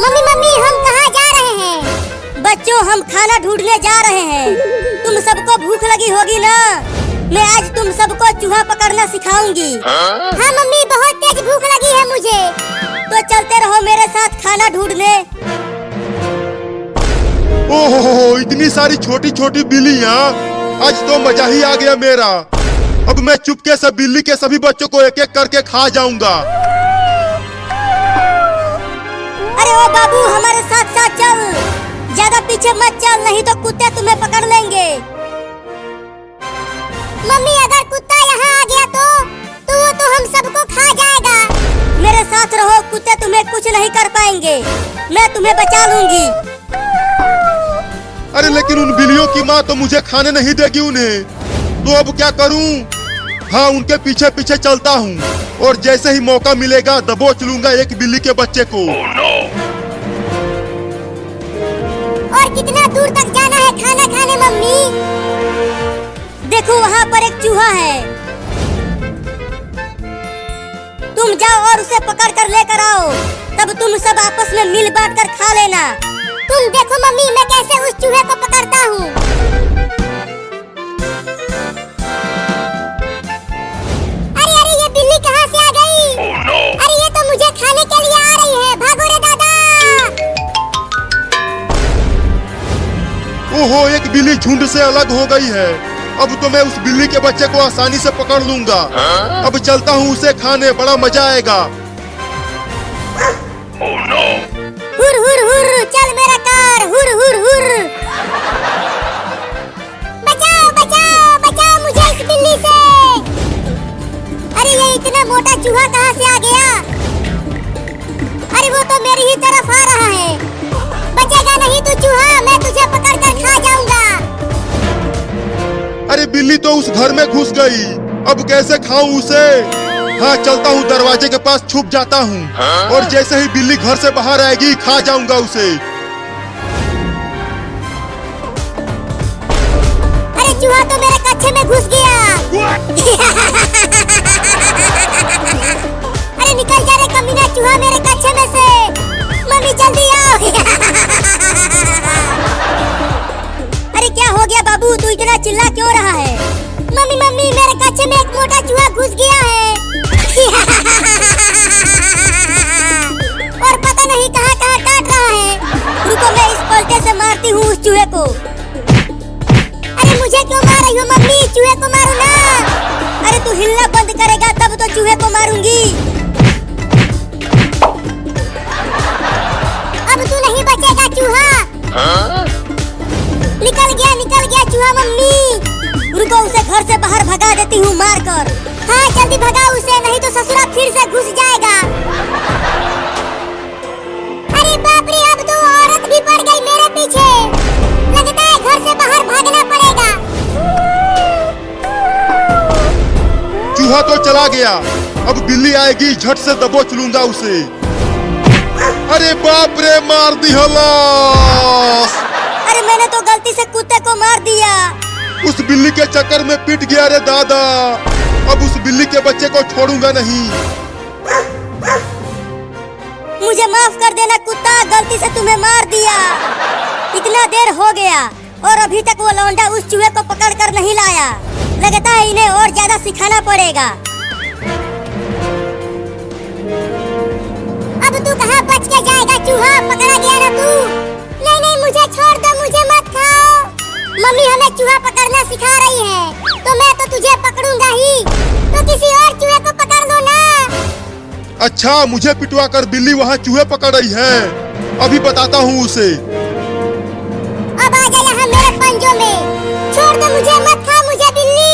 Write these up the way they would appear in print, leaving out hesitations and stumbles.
Mummy mummy हम कहाँ जा रहे हैं? बच्चों हम खाना ढूंढने जा रहे हैं। तुम सबको भूख लगी होगी ना? मैं आज तुम सबको चूहा पकड़ना सिखाऊंगी। हाँ मम्मी बहुत तेज भूख लगी है मुझे। तो चलते रहो मेरे साथ खाना ढूंढने। ओहो इतनी सारी छोटी छोटी बिल्लियाँ, आज तो मजा ही आ गया मेरा। अब मैं चुपके से बिल्ली के सभी बच्चों को एक एक करके खा जाऊंगा। अरे ओ बाबू हमारे साथ साथ चल, ज्यादा पीछे मत चल नहीं तो कुत्ते तुम्हें पकड़ लेंगे। मम्मी अगर कुत्ता यहाँ आ गया तो वो तो हम सबको खा जाएगा। मेरे साथ रहो, कुत्ते तुम्हें कुछ नहीं कर पाएंगे, मैं तुम्हें बचा लूंगी। अरे लेकिन उन बिल्लियों की माँ तो मुझे खाने नहीं देगी उन्हें, तो अब क्या करूं? हाँ उनके पीछे पीछे चलता हूँ और जैसे ही मौका मिलेगा दबोच लूंगा एक बिल्ली के बच्चे को। और कितना दूर तक जाना है खाना खाने मम्मी? देखो वहाँ पर एक चूहा है, तुम जाओ और उसे पकड़ कर लेकर आओ, तब तुम सब आपस में मिल बांट कर खा लेना। तुम देखो मम्मी मैं कैसे उस चूहे को पकड़ता हूँ। अरे अरे ये बिल्ली कहाँ से आ गई? अरे ये तो मुझे खाने के लिए आ रही है, भागो रे दादा। ओहो एक बिल्ली झुंड से अलग हो गई है। अब तो मैं उस बिल्ली के बच्चे को आसानी से पकड़ लूंगा। अब चलता हूँ उसे खाने, बड़ा मजा आएगा। हुर हुर हुर चल मेरा कार, हुर हुर हुर। बचाओ बचाओ बचाओ मुझे इस बिल्ली से। अरे ये इतना मोटा चूहा कहाँ से आ गया? अरे वो तो मेरी ही तरफ आ रहा है। बचेगा नहीं तू चूहा, मैं तुझे पकड़ कर खा जाऊंगा। अरे बिल्ली तो उस घर में घुस गई, अब कैसे खाऊं उसे? हाँ चलता हूँ दरवाजे के पास छुप जाता हूँ और जैसे ही बिल्ली घर से बाहर आएगी खा जाऊंगा उसे। अरे चूहा तो मेरे कच्छे में घुस गया। अरे निकल जा रे कमीना चूहा मेरे कच्छे में से। मम्मी जल्दी आओ। अरे क्या हो गया बाबू, तू इतना चिल्ला क्यों रहा है? मम्मी मम्मी मेरे कच्छे में एक मोटा चूहा घुस गया है। और पता नहीं कहाँ कहाँ काट रहा है। रुको मैं इस पलटे से मारती हूँ उस चूहे को। अरे मुझे क्यों मार रही हो मम्मी? चूहे को मारो ना। अरे तू हिलना बंद करेगा तब तो चूहे को मारूंगी। अब तू नहीं बचेगा चूहा। निकल गया चूहा मम्मी। रुको उसे घर से बाहर भगा देती हूँ मार कर। हाँ जल्दी भगाओ उसे, नहीं तो ससुरा फिर से घुस जाएगा। अरे बाप रे अब तो औरत भी पड़ गई मेरे पीछे। लगता है घर से बाहर भागना पड़ेगा। चूहा तो चला गया, अब बिल्ली आएगी झट से दबोच लूंगा उसे। अरे बाप रे मार दी हलास। अरे मैंने तो गलती से कुत्ते को मार दिया। उस बिल्ली के चक्कर में पिट गया रे दादा। अब उस बिल्ली के बच्चे को छोड़ूंगा नहीं। मुझे माफ कर देना कुत्ता, गलती से तुम्हें मार दिया। इतना देर हो गया और अभी तक वो लौंडा उस चूहे को पकड़ कर नहीं लाया। लगता है इन्हें और ज्यादा सिखाना पड़ेगा। अब तू कहाँ बच के जाएगा चूहा, पकड़ा गया ना तू। नहीं नहीं मुझे छोड़ दो, मुझे मत खाओ। मम्मी हमें चूहा पकड़ना सिखा रही है, तो मैं तो तुझे पकड़ूंगा ही। तो किसी और चूहे को पकड़ लो ना। अच्छा मुझे पिटवा कर बिल्ली वहाँ चूहे पकड़ रही है, अभी बताता हूँ उसे। अब आ जा यहाँ मेरे पंजों में। छोड़ दो मुझे, मत खा मुझे बिल्ली।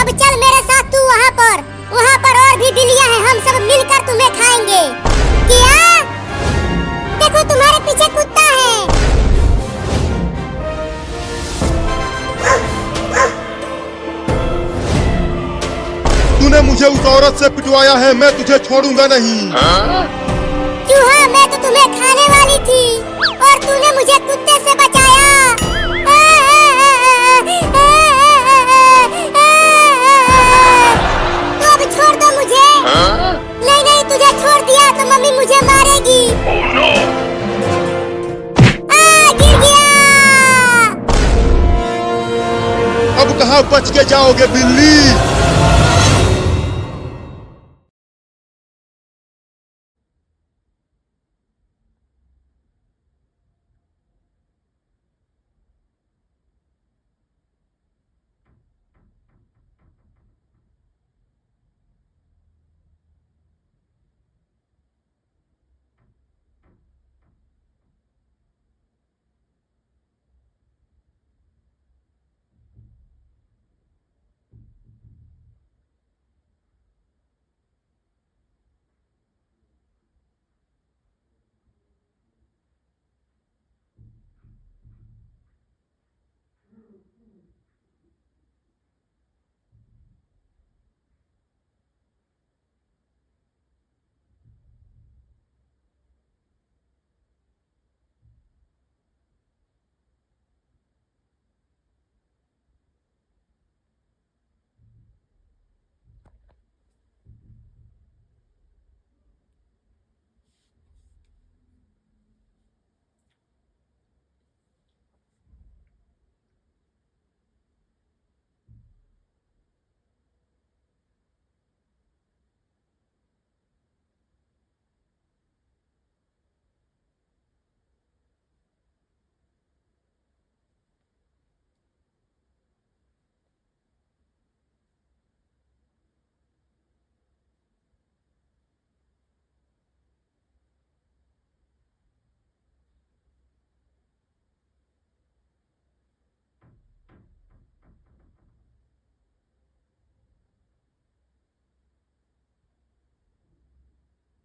अब चल मेरे साथ तू वहाँ पर और भी बिल्लियाँ हैं, हम सब मिलकर तुम्हें खाएंगे। क्या? देखो तुम्हारे पीछे कुत्ता है। तूने मुझे उस औरत से पिटवाया है, मैं तुझे छोड़ूंगा नहीं। चूहा मैं तो तुम्हें खाने वाली थी और तूने मुझे कुत्ते से बचाया। तो अब छोड़ दो मुझे। नहीं नहीं तुझे मम्मी मुझे मारेगी। गिर गया। अब कहाँ बच के जाओगे बिल्ली?